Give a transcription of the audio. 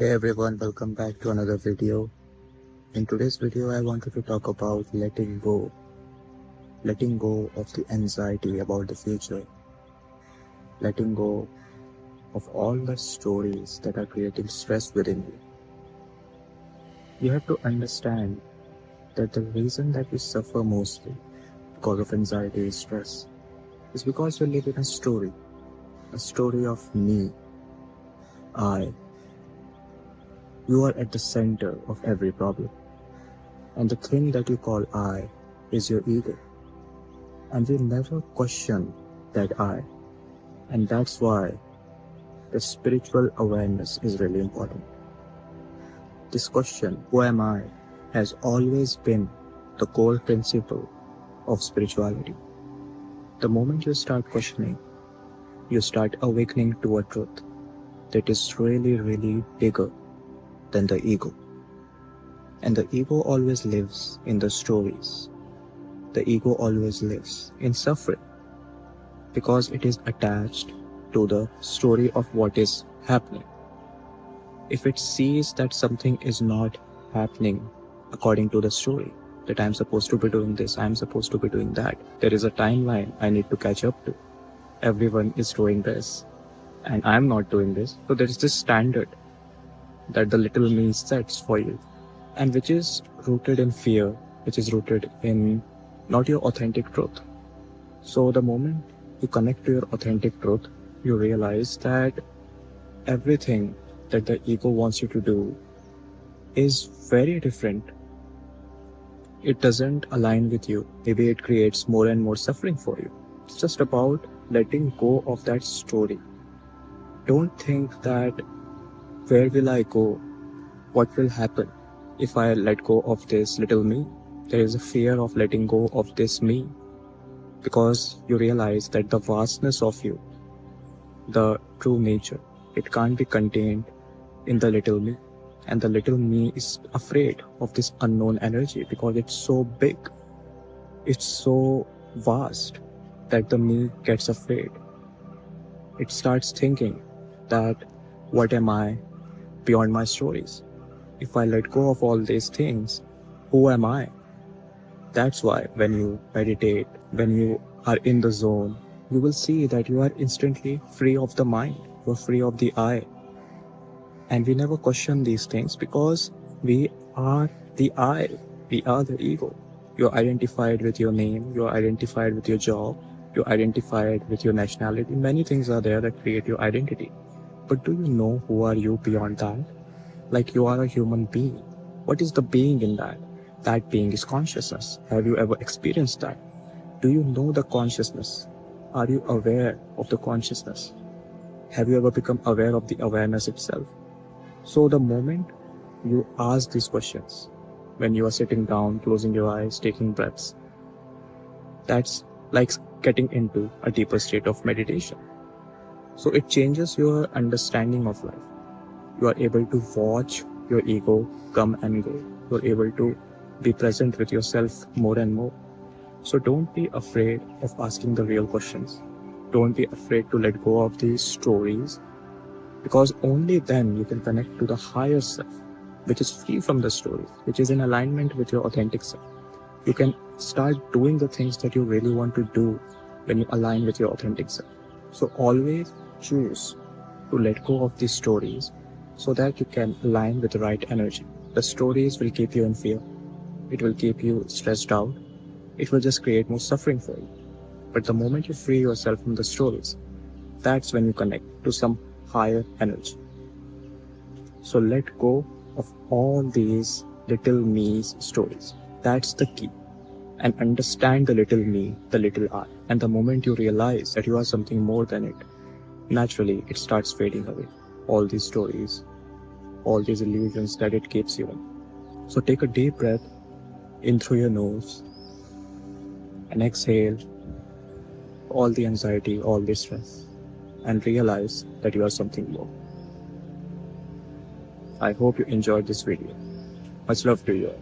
Hey everyone, welcome back to another video. In today's video, I wanted to talk about letting go of the anxiety about the future, letting go of all the stories that are creating stress within you. You have to understand that the reason that we suffer mostly because of anxiety and stress is because we live in a story of me, I. You are at the center of every problem. And the thing that you call I is your ego. And we never question that I. And that's why the spiritual awareness is really important. This question, who am I, has always been the core principle of spirituality. The moment you start questioning, you start awakening to a truth that is really, really bigger than the ego. And the ego always lives in the stories. The ego always lives in suffering because it is attached to the story of what is happening. If it sees that something is not happening according to the story, that I'm supposed to be doing this, I'm supposed to be doing that, there is a timeline I need to catch up to. Everyone is doing this and I'm not doing this. So there is this standard that the little me sets for you, and which is rooted in fear, which is rooted in not your authentic truth. So the moment you connect to your authentic truth, you realize that everything that the ego wants you to do is very different. It doesn't align with you. Maybe it creates more and more suffering for you. It's just about letting go of that story. Don't think that where will I go? What will happen if I let go of this little me? There is a fear of letting go of this me because you realize that the vastness of you, the true nature, it can't be contained in the little me. And the little me is afraid of this unknown energy because it's so big, it's so vast that the me gets afraid. It starts thinking that what am I beyond my stories? If I let go of all these things, who am I? That's why when you meditate, when you are in the zone, you will see that you are instantly free of the mind, you're free of the I. And we never question these things because we are the I, we are the ego. You're identified with your name, you're identified with your job, you're identified with your nationality. Many things are there that create your identity. But do you know who are you beyond that? Like you are a human being. What is the being in that? That being is consciousness. Have you ever experienced that? Do you know the consciousness? Are you aware of the consciousness? Have you ever become aware of the awareness itself? So the moment you ask these questions, when you are sitting down, closing your eyes, taking breaths, that's like getting into a deeper state of meditation. So it changes your understanding of life. You are able to watch your ego come and go. You're able to be present with yourself more and more. So don't be afraid of asking the real questions. Don't be afraid to let go of these stories, because only then you can connect to the higher self, which is free from the stories, which is in alignment with your authentic self. You can start doing the things that you really want to do when you align with your authentic self. So always choose to let go of these stories so that you can align with the right energy. The stories will keep you in fear. It will keep you stressed out. It will just create more suffering for you. But the moment you free yourself from the stories, that's when you connect to some higher energy. So let go of all these little me's stories. That's the key. And understand the little me, the little I. And the moment you realize that you are something more than it, naturally it starts fading away. All these stories, all these illusions that it keeps you in. So take a deep breath in through your nose and exhale all the anxiety, all the stress, and realize that you are something more. I hope you enjoyed this video. Much love to you all.